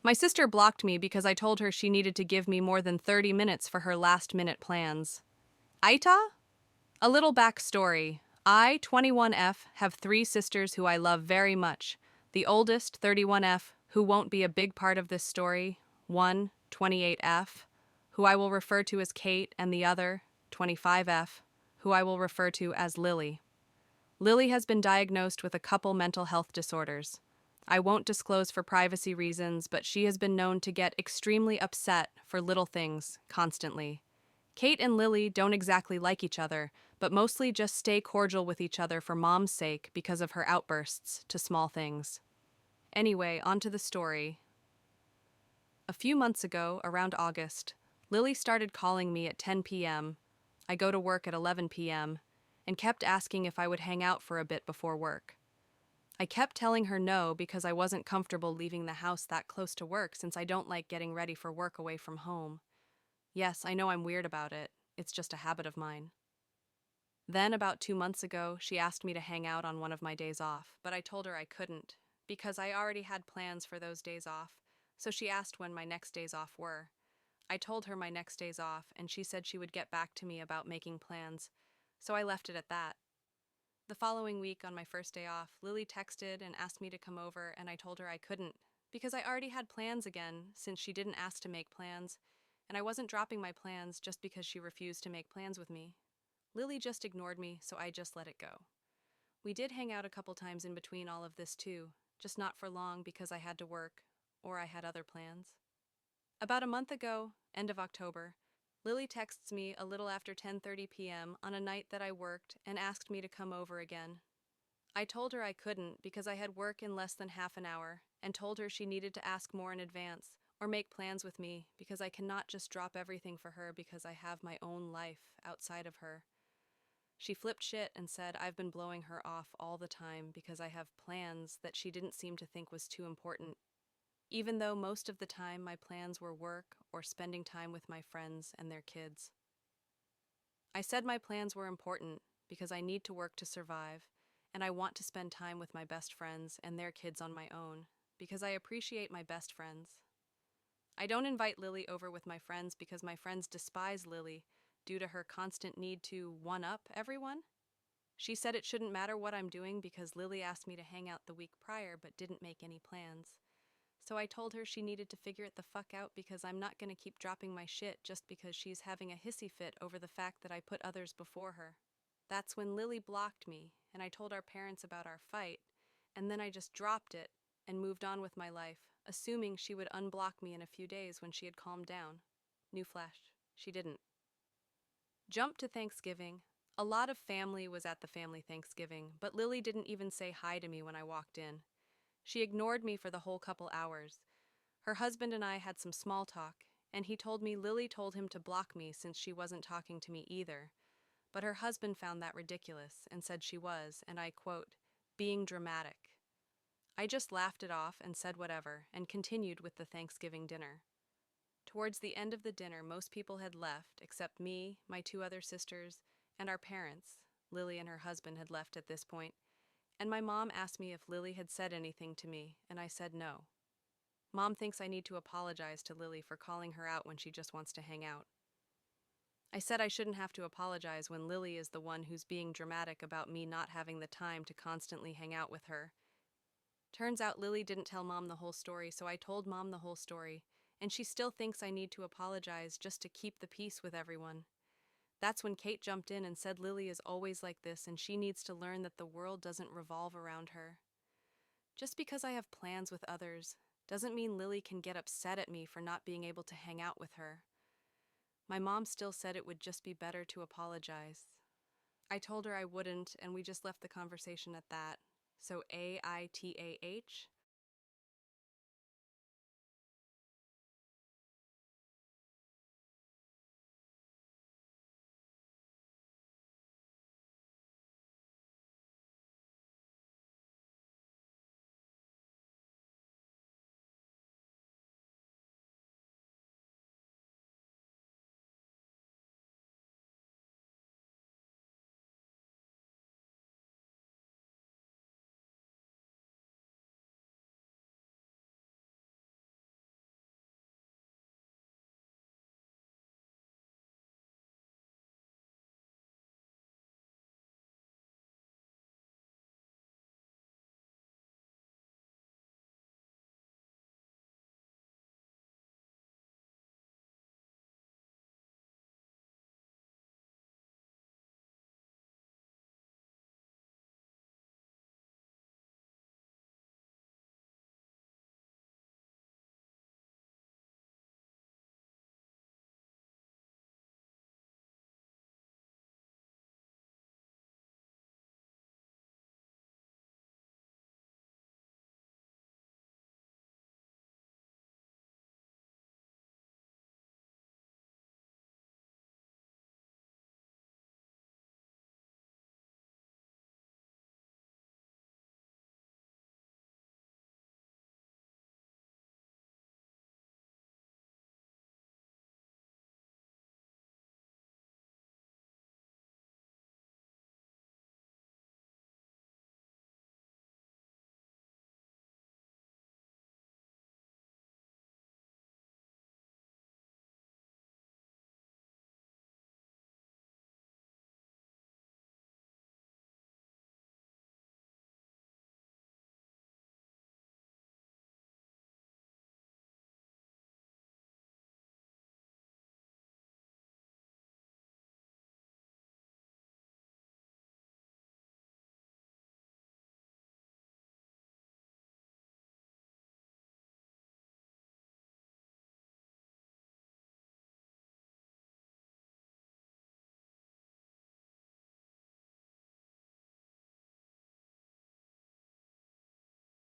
My sister blocked me because I told her she needed to give me more than 30 minutes for her last-minute plans. AITAH? A little backstory. I, 21F, have three sisters who I love very much. The oldest, 31F, who won't be a big part of this story, one, 28F, who I will refer to as Kate, and the other, 25F, who I will refer to as Lily. Lily has been diagnosed with a couple mental health disorders. I won't disclose for privacy reasons, but she has been known to get extremely upset for little things, constantly. Kate and Lily don't exactly like each other, but mostly just stay cordial with each other for Mom's sake because of her outbursts to small things. Anyway, on to the story. A few months ago, around August, Lily started calling me at 10 p.m. I go to work at 11 p.m. and kept asking if I would hang out for a bit before work. I kept telling her no because I wasn't comfortable leaving the house that close to work since I don't like getting ready for work away from home. Yes, I know I'm weird about it. It's just a habit of mine. Then, about 2 months ago, she asked me to hang out on one of my days off, but I told her I couldn't, because I already had plans for those days off, so she asked when my next days off were. I told her my next days off, and she said she would get back to me about making plans, so I left it at that. The following week, on my first day off, Lily texted and asked me to come over, and I told her I couldn't, because I already had plans again, since she didn't ask to make plans, and I wasn't dropping my plans just because she refused to make plans with me. Lily just ignored me, so I just let it go. We did hang out a couple times in between all of this too, just not for long because I had to work, or I had other plans. About a month ago, end of October, Lily texts me a little after 10:30 p.m. on a night that I worked and asked me to come over again. I told her I couldn't because I had work in less than half an hour, and told her she needed to ask more in advance or make plans with me because I cannot just drop everything for her because I have my own life outside of her. She flipped shit and said I've been blowing her off all the time because I have plans that she didn't seem to think was too important, even though most of the time my plans were work or spending time with my friends and their kids. I said my plans were important because I need to work to survive, and I want to spend time with my best friends and their kids on my own because I appreciate my best friends. I don't invite Lily over with my friends because my friends despise Lily due to her constant need to one-up everyone. She said it shouldn't matter what I'm doing because Lily asked me to hang out the week prior but didn't make any plans. So I told her she needed to figure it the fuck out because I'm not gonna keep dropping my shit just because she's having a hissy fit over the fact that I put others before her. That's when Lily blocked me, and I told our parents about our fight, and then I just dropped it and moved on with my life, assuming she would unblock me in a few days when she had calmed down. Newsflash, she didn't. Jump to Thanksgiving. A lot of family was at the family Thanksgiving, but Lily didn't even say hi to me when I walked in. She ignored me for the whole couple hours. Her husband and I had some small talk, and he told me Lily told him to block me since she wasn't talking to me either. But her husband found that ridiculous and said she was, and I quote, being dramatic. I just laughed it off and said whatever, and continued with the Thanksgiving dinner. Towards the end of the dinner, most people had left, except me, my two other sisters, and our parents. Lily and her husband had left at this point, and my mom asked me if Lily had said anything to me, and I said no. Mom thinks I need to apologize to Lily for calling her out when she just wants to hang out. I said I shouldn't have to apologize when Lily is the one who's being dramatic about me not having the time to constantly hang out with her. Turns out Lily didn't tell Mom the whole story, so I told Mom the whole story, and she still thinks I need to apologize just to keep the peace with everyone. That's when Kate jumped in and said Lily is always like this and she needs to learn that the world doesn't revolve around her. Just because I have plans with others doesn't mean Lily can get upset at me for not being able to hang out with her. My mom still said it would just be better to apologize. I told her I wouldn't, and we just left the conversation at that. So AITAH?